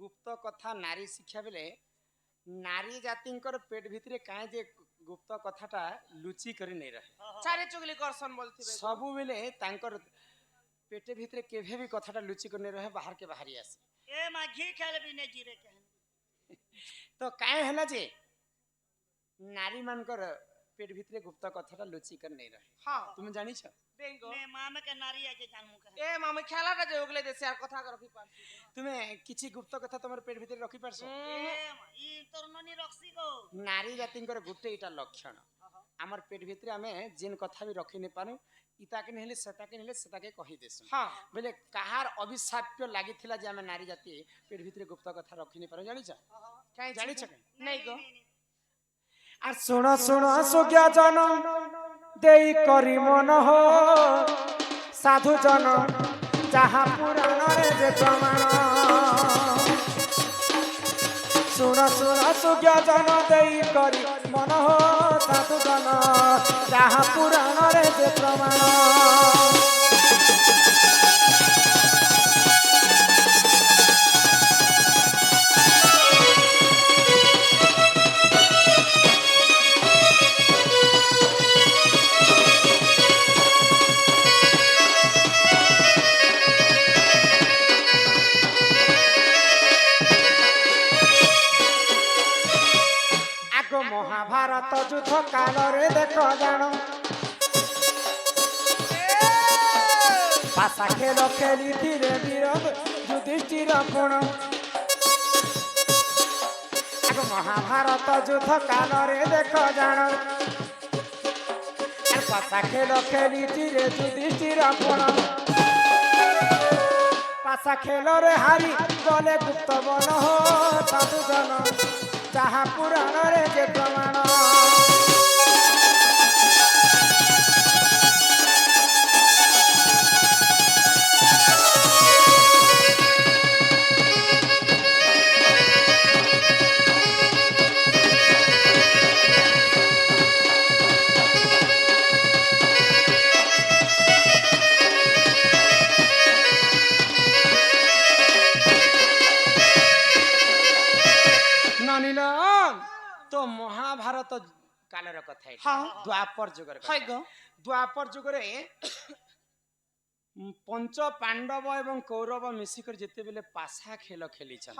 गुप्त कथा नारी शिक्षा बेले नारी जातिंकर पेट भितरे काहे जे गुप्त कथाटा लुचि करी नहीं रहे चारे चुगली करसन बोलथिबे सबु बेले तांकर पेट भितरे केभे भी कथाटा लुचि कर नहीं रहे बाहर के बाहरी आसे ए मा घी खाले भी नहीं जीरे कहन तो काहे हला जे नारी मानकर पेट भितरे गुप्त कथाटा लुचि कर नहीं रहे हां तुम जानी छ बेंगो ने मामे के नारी आके जानमु कह ए मामे खेलाटा जे ओगले देसे यार कथा रखी पारसी तुमे किछि गुप्त कथा तमर पेट भितरे रखी परसो ए ई तोर ननी रक्सी गो नारी जातिंकर गुटे इटा लक्षण आमर पेट भितरे आमे जिन कथा भी रखी नहीं पानु इताके नहले सेताके कहि देसु हां बेले कहार अभिशाप्य लागिथिला जे आमे नारी जाति पेट भितरे गुप्त कथा रखी नहीं पानु जानि छ काहे जानि छ नहीं गो आ सुनो सुनो सुज्ञा जन देई करी मन हो साधु जन जहा पुराण रे जे प्रमाण सुनो सुनो सुज्ञा जन देई करी मन हो साधु जन जहा पुराण रे जे प्रमाण महाभारत युद्ध काल रे देख जान पासा खेल खेली धीरे धीरे युधिष्ठिर कोण महाभारत युद्ध काल रे देख जान पासा खेल खेली धीरे युधिष्ठिर कोण पासा खेल रे हारी गले गुप्त बन हो साधु जन जहा पुराण रे जे प्रमाण तो महाभारत कालर कथा है हां द्वापर जुगर हाय गो द्वापर जुगरे पंच पांडव एवं कौरव मिसिकर जेते बेले पासा खेल खेली छन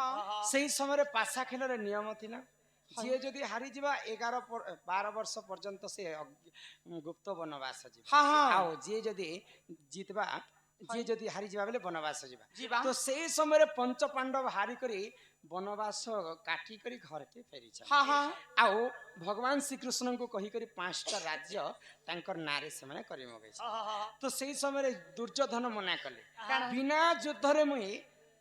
सही समय रे पासा खेल रे नियम थिला जे जदी हारी जिबा 12 वर्ष पर्यंत से गुप्त वनवास जिबा हां हां आओ जे जदी जीतबा जे जदी हारी जिबा बेले वनवास जिबा तो सही समय रे पंच पांडव हारी करी वनवास काटी करी घर के फेरी छ हां हां आओ भगवान श्री कृष्ण को कही करी 5टा राज्य तांकर नारे से माने करी मगै तो सही समय रे दुर्योधन मना कले बिना युद्ध रे मुई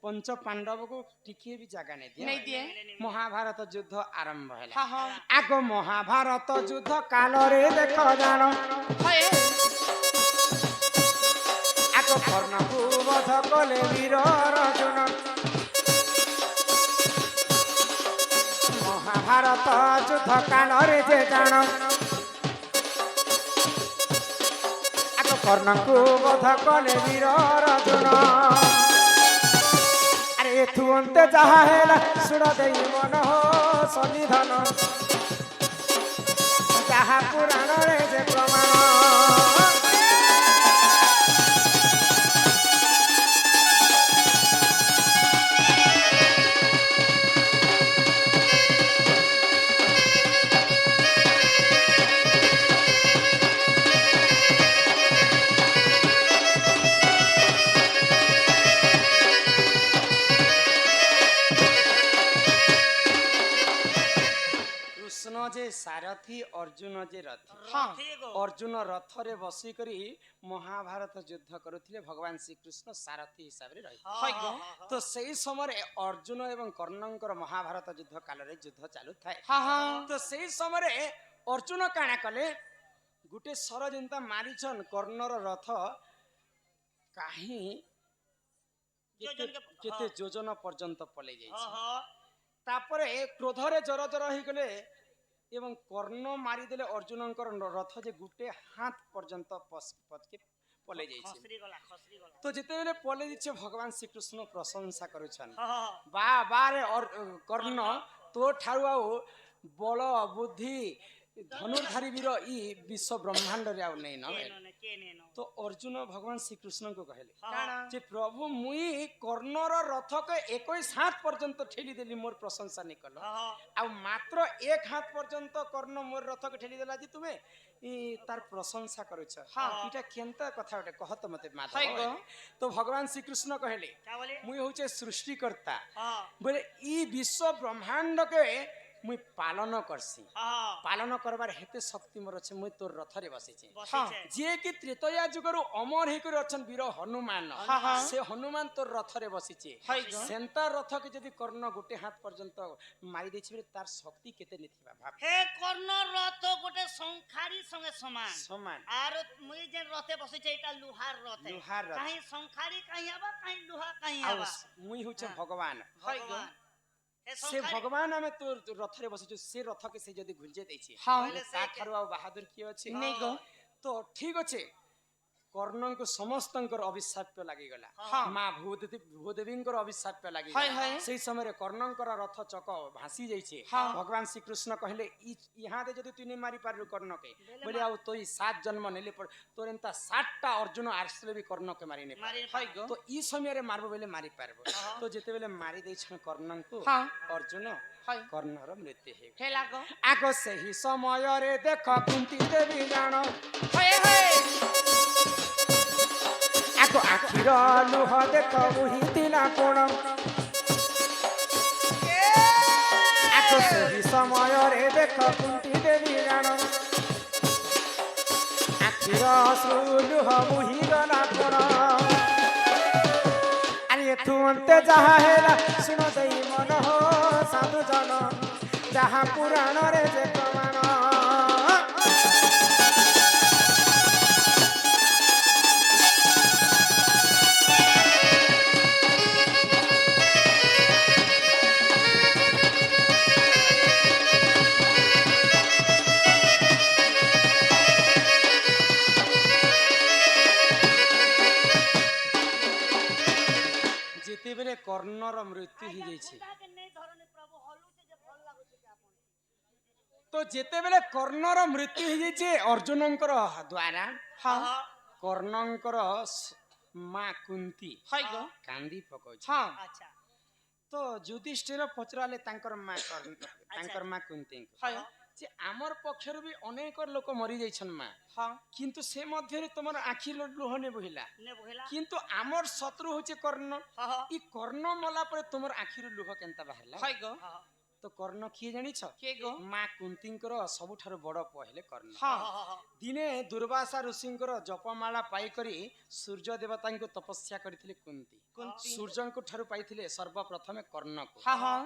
पंच पांडव को टिके भी जगह नहीं दिए महाभारत युद्ध आरंभ हैला हां हां आगो महाभारत युद्ध काल रे देख जान हाय आगो कर्ण को वध कले वीर अर्जुन महाभारत युद्ध काल रे जे जान आगो कर्ण को वध कले वीर अर्जुन एथु अंते जहा हैला सुण देई मन हो सन्निधान जहा पुराण रे जे प्रमाण जे सारथी अर्जुन जे रथ अर्जुन रथ रे बसी करी महाभारत युद्ध करुथिले भगवान श्री कृष्ण सारथी हिसाब रे रही तो सही समय अर्जुन एवं कर्णंकर महाभारत युद्ध काल रे युद्ध चालू थाए तो सही समय अर्जुन काना कले गुटे सर जिंता मारिछन कर्णर रथ काही केते योजना पर्यंत पले जाई तापरे क्रोध रे जर जर ही गले एवं कर्ण मारिदेले अर्जुनंकर रथ जे गुटे हाथ पर्यंत पचके পলে যাইছে ଖସରି ଗଲା ଖସରି ଗଲା তো যেতেবেলে পলে দিচ্ছে ভগবান শ্রীকৃষ্ণ প্রশংসা করছেন ହଁ ହଁ বা বারে কর্ণ তো ঠারু আউ বল বুদ্ধি ধনুর্ধারী বীর ই বিশ্ব ব্রহ্মাণ্ডরে আউ নেই ন କିଏ ନ କିଏ ନେନ তো অর্জুন ভগবান শ্রীকৃষ্ণকে কহিলে কাଣା যে প্রভু মুই কর্ণর রথকে 21 হাত পর্যন্ত ঠেলি দেলি মোর প্রশংসা নি কল ହଁ ହଁ আর মাত্র 1 হাত পর্যন্ত কর্ণ মোর রথকে ঠেলি দেলা যে তুমি তার প্রশংসা করছ হ্যাঁ। এটা কেনতা কথা ওটা কহত মতে মাধব হয় গো। তো ভগবান শ্রীকৃষ্ণ কহিলে କା ବୋଲି মুই হচ্ছে সৃষ্টিকর্তা ହଁ বলে ই বিশ্ব ব্রহ্মাণ্ডকে মুই পালন করছি ହଁ পালন করবার হেতে শক্তি মোর আছে মুই তোর রথরে বসিছি ବସିଛେ যে কি ত্রেতয়া যুগর অমর হইকরি অছন বীর হনুমান হ্যাঁ, হ্যাঁ। সে হনুমান তোর রথরে বসিছে হয় গো। সেন্তা রথকে যদি কর্ণ গোটে হাত পর্যন্ত মারি ଦେଇଛି বলে তার শক্তি কেতে নিথিবা ভাব ହେ କର୍ଣ୍ଣ ରଥ ଗୋଟେ ଶଙ୍ଖାରି ସଙ୍ଗେ ସମାନ সমান ଆର ମୁଇ ଯେ ରଥେ ବସିଛେ ଏଇଟା ଲୁହାର ରଥେ ଲୁହାର ରଥ। କାହିଁ ଶଙ୍ଖାରି କାହିଁ ହବା କାହିଁ ଲୁହା କାହିଁ ଆଉ ହବା মুই হচ্ছে হ্যাঁ। ভগবান হয় গো। ଭଗବାନ ହେ সে ଶଙ୍ଖାରି ভগবান আমি তোর রথরে বসিছু সে রথকে সে যদি ঘুরজে ଦେଇଛି হ্যাঁ বলে তা ঠারু আর বাহাদুর কি আছে নেই গো। তো ঠিক আছে কর্ণଙ୍କୁ ସମସ୍ତଙ୍କର ଅଭିଶାପ୍ୟ ଲାଗିଗଲା ହଁ। ମା ଭୂଦେବୀଙ୍କର ଅଭିଶାପ୍ୟ হয়, ଲାଗିଗଲା হয়। ସେଇ ସମୟରେ କର୍ଣ୍ଣଙ୍କର ରଥ ଚକ ଭାସି ଯାଇଛି ହଁ। ଭଗବାନ ଶ୍ରୀକୃଷ୍ଣ କହିଲେ ଇହାଦେ ଯଦି ତୁଇ ନି ମାରି ପାରିଲୁ କର୍ଣ୍ଣକେ ବୋଲେ ଆଉ ତୁଇ 7 ଜନ୍ମ ନେଲେ তোর এন্তা 7টা অর্জুন আসলে বি কর্ণকে মারি নে ମାରି হয় গো। তো ই সমୟରେ মারবো বলে মারি পারবো তো যেতেবেলে মারি ଦେଇଛନ୍ কর্ণଙ୍କୁ হ্যাঁ। অর্জুন হয় কর্ণର মৃত্যু ହେଇଗଲା হেলা গো। আগ ସେହି ସମୟରେ ଦେଖ କୁନ୍ତି ଦେବୀ ଜାଣ হয় হয় ଆଗ ଆଖିର ଲୁହ ଦେଖ ଉହିଥିଲା କୋଣ ଆଗ ସେହି ସମୟରେ ଦେଖ କୁନ୍ତି ଦେବୀ ଜାଣ ଆଖିର ଅଶ୍ରୁ ଲୁହ ବୁହିଗଲା କୋଣ ଆରେ ଏଠୁ ଅନ୍ତେ ଯାହା ହେଲା ଶୁଣ ଦେଇ ମନ ହୋ ସାଧୁ ଜନ ଯାହା ପୁରାଣରେ ଯେ ପ୍ରମାଣ ଯେତେବେଳେ କର୍ଣ୍ଣର ମୃତ୍ୟୁ ହେଇଯାଇଛି ତାକେ ନେଇ ଧରନି ପ୍ରଭୁ ହଲୁଛେ ଯେ ଭଲ ଲାଗୁଛି କି ଆପଣ ତ ଯେତେବେଳେ କର୍ଣ୍ଣର ମୃତ୍ୟୁ ହେଇଯାଇଛି ଅର୍ଜୁନଙ୍କର ଦ୍ୱାରା হ্যাঁ କର୍ଣ୍ଣଙ୍କର ମା କୁନ୍ତି হয় গো। କାନ୍ଦି ପକଉଛି হ্যাঁ ଆଚ୍ଛା ତ ଯୁଧିଷ୍ଠିର ପଚରାଲେ ତାଙ୍କର ମା ତାଙ୍କର ମା କୁନ୍ତିଙ୍କୁ হয় ଯେ ଆମର ପକ୍ଷରୁ ବି ଅନେକ ଲୋକ ମରି ଯାଇଛନ୍ ମା হ্যাঁ କିନ୍ତୁ ସେ ମଧ୍ୟରେ ତମର ଆଖି ଲୁହ ନେ ବହିଲା ନେ ବହିଲା କିନ୍ତୁ ଆମର ଶତ୍ରୁ ହଉଛି କର୍ଣ୍ଣ ହଁ ହଁ ଇ କର୍ଣ୍ଣ ମଲା ପରେ ତୁମର ଆଖିରୁ ଲୁହ କେନ୍ତା ବାହାରିଲା হয় গো। ହଁ ତ କର୍ଣ୍ଣ କିଏ ଜାଣିଛ কে গো। ମା କୁନ୍ତିଙ୍କର ସବୁଠାରୁ ବଡ ପୁଅ ହେଲେ କର୍ଣ୍ଣ হ্যাঁ ହଁ ହଁ ଦିନେ ଦୁର୍ବାସା ଋଷିଙ୍କର ଜପମାଳା ପାଇକରି ସୂର୍ଯ୍ୟ ଦେବତାଙ୍କୁ ତପସ୍ୟା କରିଥିଲେ କୁନ୍ତି কুন্তি ସୂର୍ଯ୍ୟଙ୍କ ଠାରୁ ପାଇଥିଲେ ସର୍ବପ୍ରଥମେ କର୍ଣ୍ଣକୁ হ্যাঁ হ্যাঁ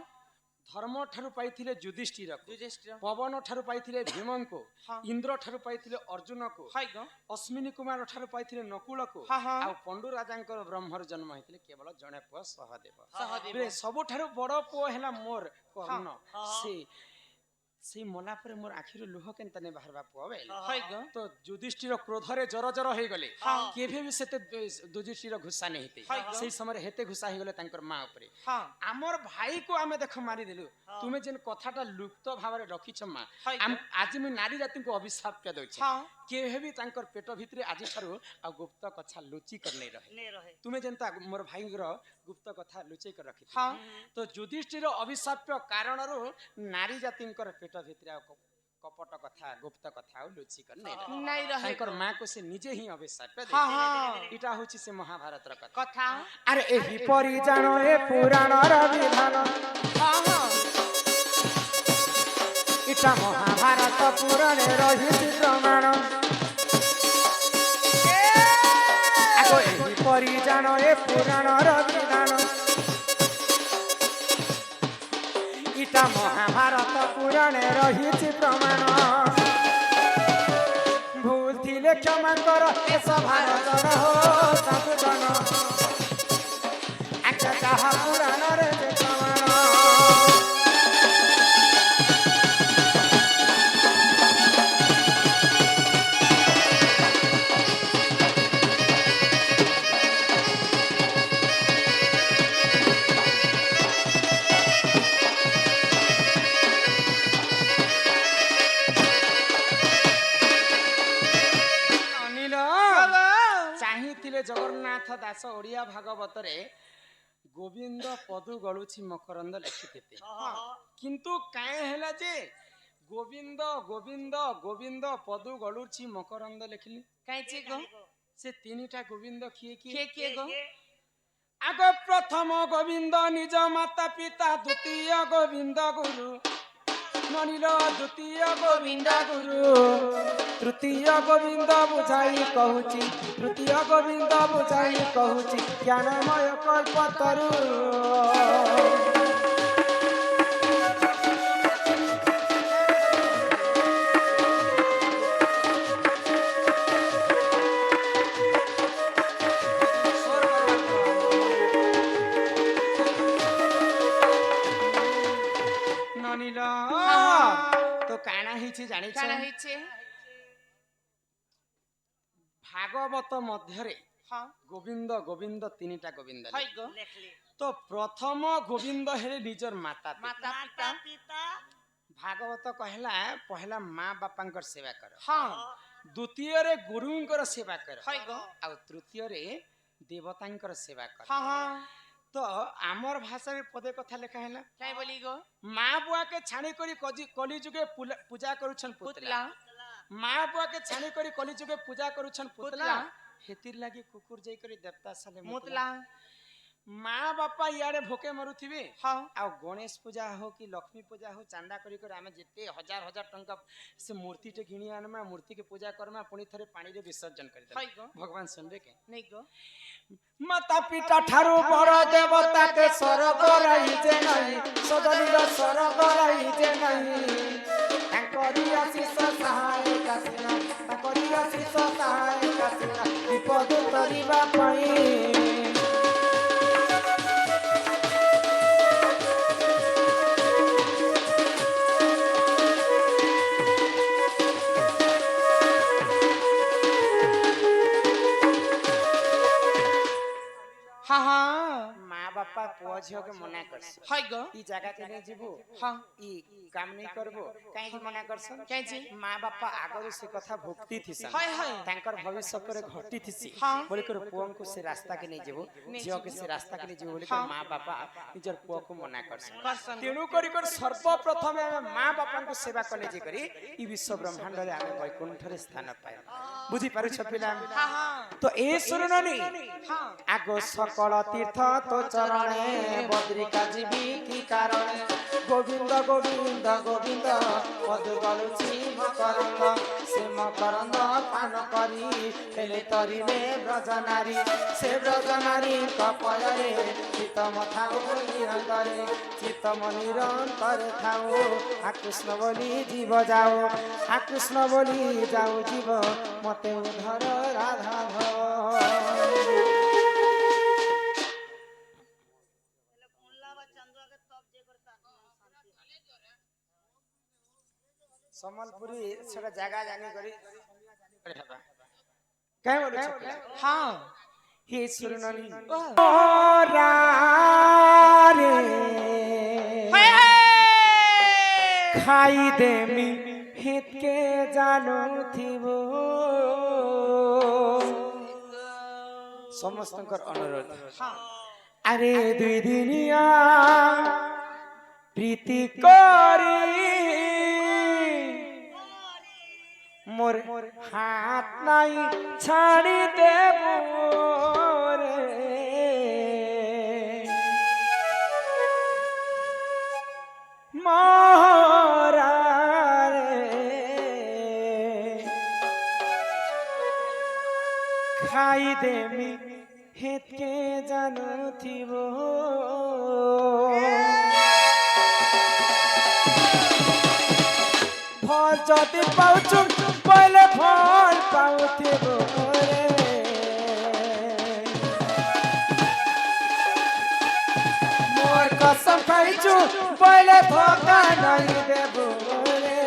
ଧର୍ମ ଠାରୁ ପାଇଥିଲେ ଯୁଧିଷ୍ଠିରକୁ যুধিষ্ঠির ପବନ ଠାରୁ ପାଇଥିଲେ ଭୀମଙ୍କୁ ହଁ। ଇନ୍ଦ୍ର ଠାରୁ ପାଇଥିଲେ ଅର୍ଜୁନକୁ হয় গো। ଅଶ୍ମିନୀ କୁମାର ଠାରୁ ପାଇଥିଲେ ନକୁଳକୁ ହଁ, ହଁ। ଆଉ ପଣ୍ଡୁ ରାଜାଙ୍କର ବ୍ରହ୍ମରୁ ଜନ୍ମ ହେଇଥିଲେ କେବଳ ଜଣେ ପୁଅ ସହଦେବ সহদেব ରେ ସବୁଠାରୁ ବଡ ପୁଅ ହେଲା ମୋର କର୍ଣ୍ଣ ହଁ। ସେ ମଲା ପରେ ମୋର ଆଖିରୁ ଲୁହ କେନ୍ତା ନେଇ ବାହାରବା ପୁଅ ବେଲେ হয় গো। ତ ଯୁଧିଷ୍ଠିର କ୍ରୋଧରେ ଜର ଜର ହେଇଗଲେ ହଁ। କେବେ ବି ସେତେ ଯୁଧିଷ୍ଠିର ଘୁଷା ନେଇ ହେଇତେ ହଁ। ସେଇ ସମୟରେ ହେତେ ଘୁଷା ହେଇଗଲେ ତାଙ୍କର ମା ଉପରେ হ্যাঁ ଆମର ଭାଇକୁ ଆମେ ଦେଖ ମାରିଦେଲୁ ତୁମେ ଯେନ୍ କଥାଟା ଲୁପ୍ତ ଭାବରେ ରଖିଛ ମା হয় ଆଜି ମୁଁ ନାରୀ ଜାତିଙ୍କୁ ଅଭିଶାପ୍ୟ ଦଉଛି হ্যাঁ କେବେ ବି ତାଙ୍କର ପେଟ ଭିତରେ ଆଜିଠାରୁ ଆଉ ଗୁପ୍ତ କଥା ଲୁଚି କରି ନେଇ ରହେ ନେ ରହେ ତୁମେ ଯେନ୍ତା ମୋର ଭାଇଙ୍କର ଗୁପ୍ତ କଥା ଲୁଚେଇ କରି ରଖିଛ হ্যাঁ ତ ଯୁଧିଷ୍ଠିର ଅଭିଶାପ୍ୟ କାରଣରୁ ନାରୀ ଜାତିଙ୍କର ପେଟ ଭିତରେ ଆଉ କପଟ କଥା ଗୁପ୍ତ କଥା ଆଉ ଲୁଚି କରି ନେଇ ରହେ নাই রহে ତାଙ୍କର ମାକୁ ସେ ନିଜେ ହିଁ ଅଭିଶାପ୍ୟ হ্যাঁ ଦେଇଥିଲେ হ্যাঁ ଏଇଟା ହଉଛି ସେ ମହାଭାରତର କଥା কথা ଆରେ ଏହିପରି ଜାଣ ଏ ପୁରାଣର ବିଧାନ হ্যাঁ হ্যাঁ ଏଟା ମହାଭାରତ ପୁରାଣେ ରହିଛି ପ୍ରମାଣ ଆଗ ଏହିପରି ଜାଣ ଏ ପୁରାଣର ବିଧାନ ଏଟା ମହାଭାରତ ପୁରାଣେ ରହିଛି ପ୍ରମାଣ ଭୁଲ ଥିଲେ କ୍ଷମା କର ଏ ସଭାର ଜନ ହୋ ସାଧୁ ଜନ ଆଚ୍ଛା ଯାହା ପୁରାଣରେ ଯେ ପ୍ରମାଣ ଜଗନ୍ନାଥ ଦାସ ଓଡ଼ିଆ ଭାଗବତରେ ଗୋବିନ୍ଦ ପଦୁ ଗଳୁଛି ମକରନ୍ଦ ଲେଖିଥିଲେ କିନ୍ତୁ କାଏ ହେଲା ଯେ ଗୋବିନ୍ଦ ଗୋବିନ୍ଦ ଗୋବିନ୍ଦ ପଦୁ ଗଳୁଛି ମକରନ୍ଦ ଲେଖିଲି କାହିଁକି ଗো ସେ ତିନିଟା ଗୋବିନ୍ଦ କିଏ କିଏ କିଏ ଗো ଆଗ ପ୍ରଥମ ଗୋବିନ୍ଦ ନିଜ ମାତା ପିତା ଦ୍ୱିତୀୟ ଗୋବିନ୍ଦ ଗୁରୁ ନନିଲ ଦ୍ୱିତୀୟ ଗୋବିନ୍ଦ ଗୁରୁ ତୃତୀୟ ଗୋବିନ୍ଦ ବୁଝାଇ କହୁଛି ତୃତୀୟ ଗୋବିନ୍ଦ ବୁଝାଇ କହୁଛି ଜ୍ଞାନମୟ କଳ୍ପତରୁ ନନିଲ ତ କାଣା ହେଇଛି ଜାଣିଛ କାଣା ହେଇଛି ଭାଗବତ ମଧ୍ୟରେ ହଁ ଗୋବିନ୍ଦ ଗୋବିନ୍ଦ ତିନିଟା ଗୋବିନ୍ଦ হয় গো লেখলি ତ ପ୍ରଥମ ଗୋବିନ୍ଦ ହେଲେ ନିଜର ମାତା ପିତା। মাতা মাতা পিতা পিতা ଭାଗବତ କହିଲା ପହିଲା ମା ବାପାଙ୍କର ସେବା କର ହଁ ଦ୍ୱିତୀୟରେ ଗୁରୁଙ୍କର ସେବା କର হয় গো ଆଉ ତୃତୀୟରେ ଦେବତାଙ୍କର ସେବା କର ହଁ ହଁ ତ ଆମର ଭାଷାରେ ପଦେ କଥା ଲେଖା ହେଲା କାଇଁ বলি গো ମା ବୁଆକେ ଛାଣି କରି କଲି ଯୁଗେ ପୂଜା କରୁଛନ୍ ପୁତଲା পুতলা ମା ବୁଆକେ ଛାଣି କରି କଲି ଯୁଗେ ପୂଜା କରୁଛନ୍ ପୁତଲା ପୁତଲା। ହେତିର ଲାଗି କୁକୁର ଯାଇ କରି ଦେବତା ସାଲେ মুতলা ମା ବାପା ଇଆଡେ ଭୋକେ ମରୁଥିବେ ହଁ ଆଉ ଗଣେଶ ପୂଜା ହଉ କି ଲକ୍ଷ୍ମୀ ପୂଜା ହଉ ଚାନ୍ଦା କରି କରି ଆମେ ଯେତେ ହଜାର ହଜାର ଟଙ୍କା ସେ ମୂର୍ତ୍ତିଟେ ଘିଣି ଆନମା ମୂର୍ତ୍ତିକେ ପୂଜା କରମା ପୁଣି ଥରେ ପାଣିରେ ବିସର୍ଜନ କରିଦେବା হয় গো ଭଗବାନ ଶୁଣିବେ କେ নেই গো ମାତା ପିତା ଠାରୁ ବଡ଼ ଦେବତା କେ ସ୍ୱର୍ଗ ରହିଛେ ନାହିଁ ସଜନୀର ସ୍ୱର୍ଗ ରହିଛେ ନାହିଁ ତାଙ୍କରି ଆଶିଷ ସହାୟ କାସିନା ତାଙ୍କରି ଆଶିଷ ସହାୟ କାସିନା ବିପଦ ତରିବା ପାଇଁ হ্যাঁ হ্যাঁ মা বাপা পুଅ ଝିଅকে ମନା କରସ হয় গো ଇ ଜାଗାକେ ନେଇ ଯିବୁ হ্যাঁ ଇ କାମ ନେଇ କରବୁ କାହିଁକି ମନା କରସନ୍ କାହିଁକି? ମା ବାପା ଆଗରୁ ସେ କଥା ଭକ୍ତି ଥିସନ୍ হয় হয় ତାଙ୍କର ଭବିଷ୍ୟତରେ ଘଟି ଥିସି ହଁ। ବୋଲିକରି ପୁଅଙ୍କୁ ସେ ରାସ୍ତାକେ ନେଇ ଯିବୁ ଝିଅକେ ସେ ରାସ୍ତାକେ ନେଇ ଯିବୁ ବୋଲିକରି ହଁ। ମା ବାପା ନିଜର ପୁଅକୁ ମନା କରସନ୍ করছন ତେଣୁ କରି କରି ସର୍ବପ୍ରଥମେ ଆମେ ମା ବାପାଙ୍କୁ ସେବା କଲେ ଯେ କରି ଇ ବିଶ୍ୱ ବ୍ରହ୍ମାଣ୍ଡରେ ଆମେ ବୈକୁଣ୍ଠରେ ସ୍ଥାନ ପାଇବା ବୁଝିପାରୁଛ ପିଲା হ্যাঁ হ্যাঁ ତ ଏ ଶୁଣନି হ্যাঁ ଆଗ ସକଳ ତୀର୍ଥ ତୋ ଚରଣେ ବଦ୍ରିକା ଯିବି କି କାରଣେ ଗୋବିନ୍ଦ ଗୋବିନ୍ଦ ଗୋବିନ୍ଦ ମଧୁ ଗଳୁଛି ମକରନ୍ଦ ସେ ମକରନ୍ଦ ପାନ କରି ହେଲେ ତରିଲେ ବ୍ରଜନାରୀ ସେ ବ୍ରଜନାରୀଙ୍କ ପୟରେ ଚିତ୍ତମ ଥାଉ ନିରନ୍ତରେ ଚିତ୍ତମ ନିରନ୍ତରେ ଥାଉ ଆକୃଷ୍ଣ ବୋଲି ଜୀବ ଯାଉ ଆକୃଷ୍ଣ ବୋଲି ଯାଉ ଜୀବ ମତେ ଉଦ୍ଧର ରାଧାଧ উল্লা বা চন্দ্রকে তপ যে করে তার শান্তি ସମ୍ବଲପୁରୀ ସେଟା ଜାଗା ଜାନି କରି କାଇଁ ବୋଲୁଛ হ্যাঁ হে ସୁରନଲି হয় ଖାଇ ଦେମି ହେତକେ ଜାଣୁଥିବ ସମସ୍ତଙ୍କର ଅନୁରୋଧ ଆରେ ଦୁଇ ଦିନିଆ ପ୍ରୀତି କରି মোর হাত নাই ছাড়ি দেব রে মরা রে খাই দেমি হেতকে জানুথিব ফল যদি পাউছু পইলে ফল পাউথিব রে মোর কসম খাইছু পইলে ধোকা নাই দেব রে